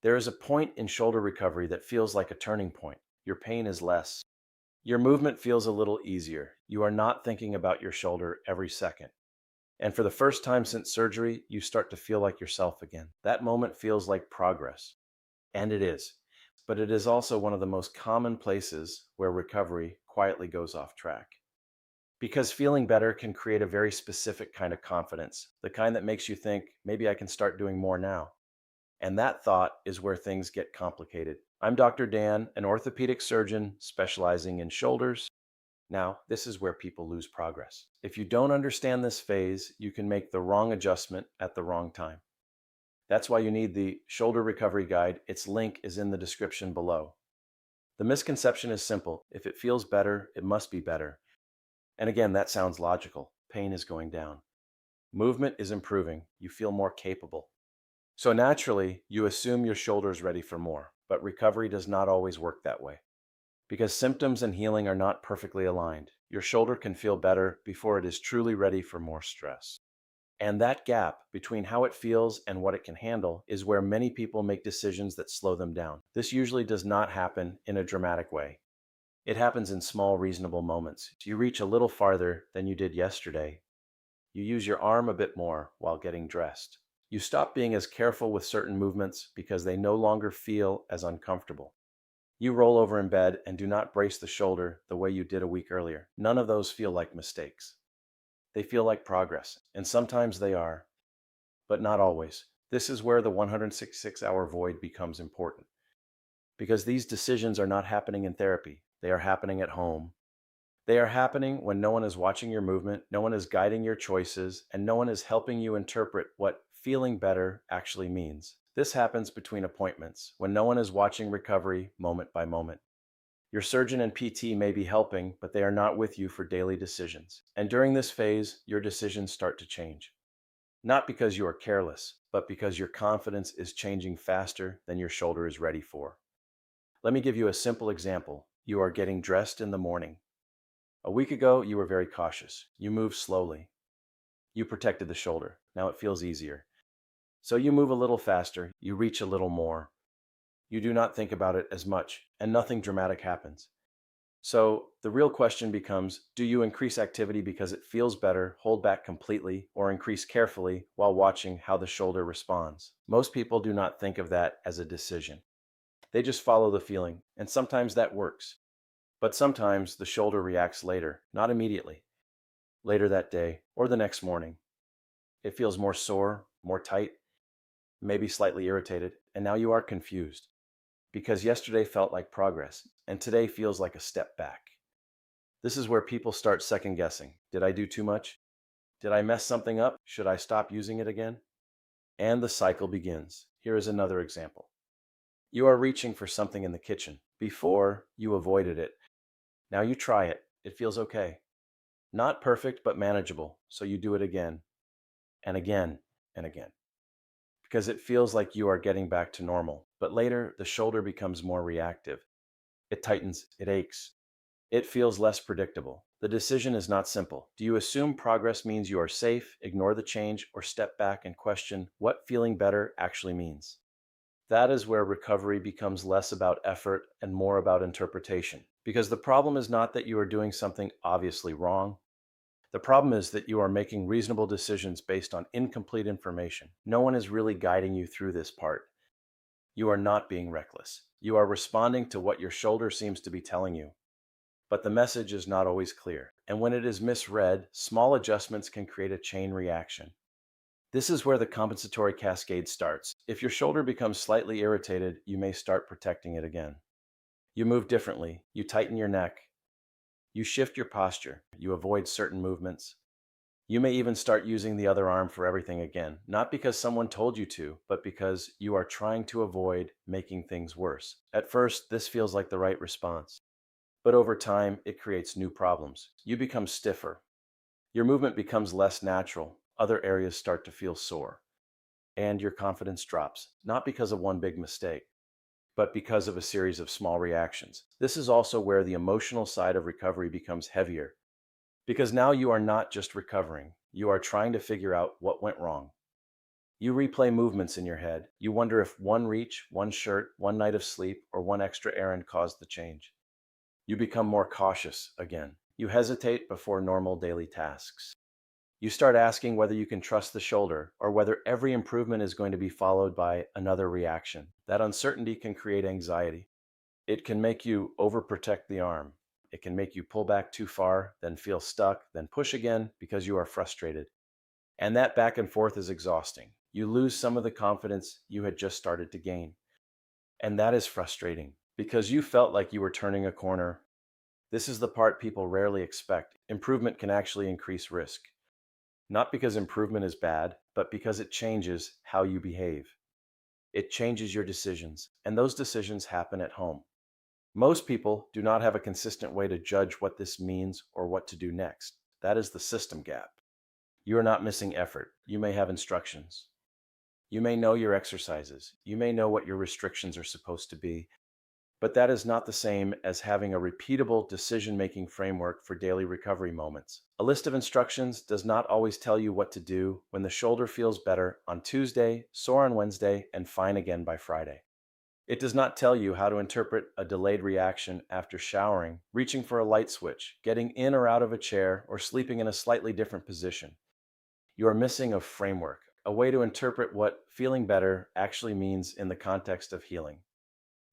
There is a point in shoulder recovery that feels like a turning point. Your pain is less. Your movement feels a little easier. You are not thinking about your shoulder every second. And for the first time since surgery, you start to feel like yourself again. That moment feels like progress. And it is. But it is also one of the most common places where recovery quietly goes off track. Because feeling better can create a very specific kind of confidence, the kind that makes you think, maybe I can start doing more now. And that thought is where things get complicated. I'm Dr. Dan, an orthopedic surgeon specializing in shoulders. Now, this is where people lose progress. If you don't understand this phase, you can make the wrong adjustment at the wrong time. That's why you need the Shoulder Recovery Guide. Its link is in the description below. The misconception is simple. If it feels better, it must be better. And again, that sounds logical. Pain is going down. Movement is improving. You feel more capable. So naturally, you assume your shoulder is ready for more, but recovery does not always work that way. Because symptoms and healing are not perfectly aligned, your shoulder can feel better before it is truly ready for more stress. And that gap between how it feels and what it can handle is where many people make decisions that slow them down. This usually does not happen in a dramatic way. It happens in small, reasonable moments. You reach a little farther than you did yesterday. You use your arm a bit more while getting dressed. You stop being as careful with certain movements because they no longer feel as uncomfortable. You roll over in bed and do not brace the shoulder the way you did a week earlier. None of those feel like mistakes. They feel like progress, and sometimes they are, but not always. This is where the 166-hour void becomes important. Because these decisions are not happening in therapy. They are happening at home. They are happening when no one is watching your movement, no one is guiding your choices, and no one is helping you interpret what feeling better actually means. This happens between appointments, when no one is watching recovery moment by moment. Your surgeon and PT may be helping, but they are not with you for daily decisions. And during this phase, your decisions start to change. Not because you are careless, but because your confidence is changing faster than your shoulder is ready for. Let me give you a simple example. You are getting dressed in the morning. A week ago, you were very cautious. You moved slowly. You protected the shoulder. Now it feels easier. So you move a little faster. You reach a little more. You do not think about it as much, and nothing dramatic happens. So the real question becomes, do you increase activity because it feels better, hold back completely, or increase carefully while watching how the shoulder responds? Most people do not think of that as a decision. They just follow the feeling, and sometimes that works. But sometimes the shoulder reacts later, not immediately. Later that day, or the next morning. It feels more sore, more tight, maybe slightly irritated, and now you are confused. Because yesterday felt like progress, and today feels like a step back. This is where people start second guessing. Did I do too much? Did I mess something up? Should I stop using it again? And the cycle begins. Here is another example. You are reaching for something in the kitchen. Before, you avoided it. Now you try it. It feels okay. Not perfect, but manageable. So you do it again, and again, and again. Because it feels like you are getting back to normal. But later, the shoulder becomes more reactive. It tightens, it aches. It feels less predictable. The decision is not simple. Do you assume progress means you are safe, ignore the change, or step back and question what feeling better actually means? That is where recovery becomes less about effort and more about interpretation. Because the problem is not that you are doing something obviously wrong. The problem is that you are making reasonable decisions based on incomplete information. No one is really guiding you through this part. You are not being reckless. You are responding to what your shoulder seems to be telling you. But the message is not always clear. And when it is misread, small adjustments can create a chain reaction. This is where the compensatory cascade starts. If your shoulder becomes slightly irritated, you may start protecting it again. You move differently. You tighten your neck. You shift your posture. You avoid certain movements. You may even start using the other arm for everything again, not because someone told you to, but because you are trying to avoid making things worse. At first, this feels like the right response. But over time, it creates new problems. You become stiffer. Your movement becomes less natural. Other areas start to feel sore. And your confidence drops, not because of one big mistake, but because of a series of small reactions. This is also where the emotional side of recovery becomes heavier. Because now you are not just recovering, you are trying to figure out what went wrong. You replay movements in your head. You wonder if one reach, one shirt, one night of sleep, or one extra errand caused the change. You become more cautious again. You hesitate before normal daily tasks. You start asking whether you can trust the shoulder or whether every improvement is going to be followed by another reaction. That uncertainty can create anxiety. It can make you overprotect the arm. It can make you pull back too far, then feel stuck, then push again because you are frustrated. And that back and forth is exhausting. You lose some of the confidence you had just started to gain. And that is frustrating because you felt like you were turning a corner. This is the part people rarely expect. Improvement can actually increase risk. Not because improvement is bad, but because it changes how you behave. It changes your decisions, and those decisions happen at home. Most people do not have a consistent way to judge what this means or what to do next. That is the system gap. You are not missing effort. You may have instructions. You may know your exercises. You may know what your restrictions are supposed to be, but that is not the same as having a repeatable decision-making framework for daily recovery moments. A list of instructions does not always tell you what to do when the shoulder feels better on Tuesday, sore on Wednesday, and fine again by Friday. It does not tell you how to interpret a delayed reaction after showering, reaching for a light switch, getting in or out of a chair, or sleeping in a slightly different position. You are missing a framework, a way to interpret what feeling better actually means in the context of healing.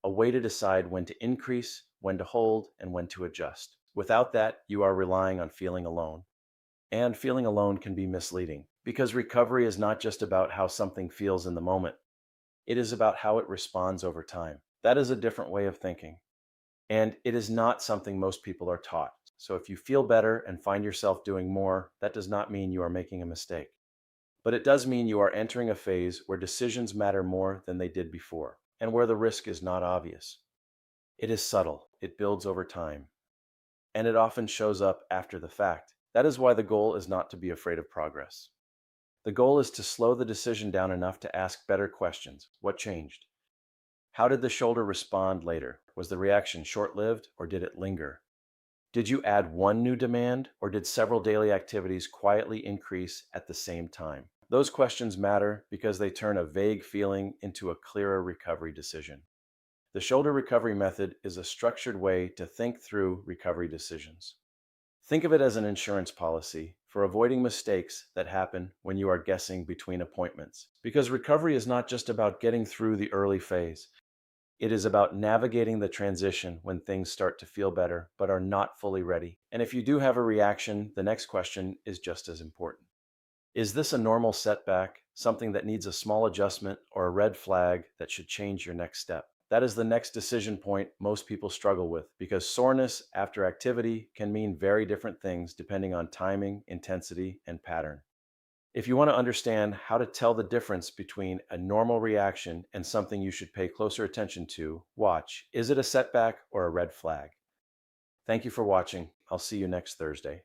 A way to decide when to increase, when to hold, and when to adjust. Without that, you are relying on feeling alone. And feeling alone can be misleading, because recovery is not just about how something feels in the moment. It is about how it responds over time. That is a different way of thinking. And it is not something most people are taught. So if you feel better and find yourself doing more, that does not mean you are making a mistake. But it does mean you are entering a phase where decisions matter more than they did before, and where the risk is not obvious. It is subtle, it builds over time, and it often shows up after the fact. That is why the goal is not to be afraid of progress. The goal is to slow the decision down enough to ask better questions. What changed? How did the shoulder respond later? Was the reaction short-lived or did it linger? Did you add one new demand or did several daily activities quietly increase at the same time? Those questions matter because they turn a vague feeling into a clearer recovery decision. The shoulder recovery method is a structured way to think through recovery decisions. Think of it as an insurance policy for avoiding mistakes that happen when you are guessing between appointments. Because recovery is not just about getting through the early phase. It is about navigating the transition when things start to feel better but are not fully ready. And if you do have a reaction, the next question is just as important. Is this a normal setback, something that needs a small adjustment, or a red flag that should change your next step? That is the next decision point most people struggle with because soreness after activity can mean very different things depending on timing, intensity, and pattern. If you want to understand how to tell the difference between a normal reaction and something you should pay closer attention to, watch. Is it a setback or a red flag? Thank you for watching. I'll see you next Thursday.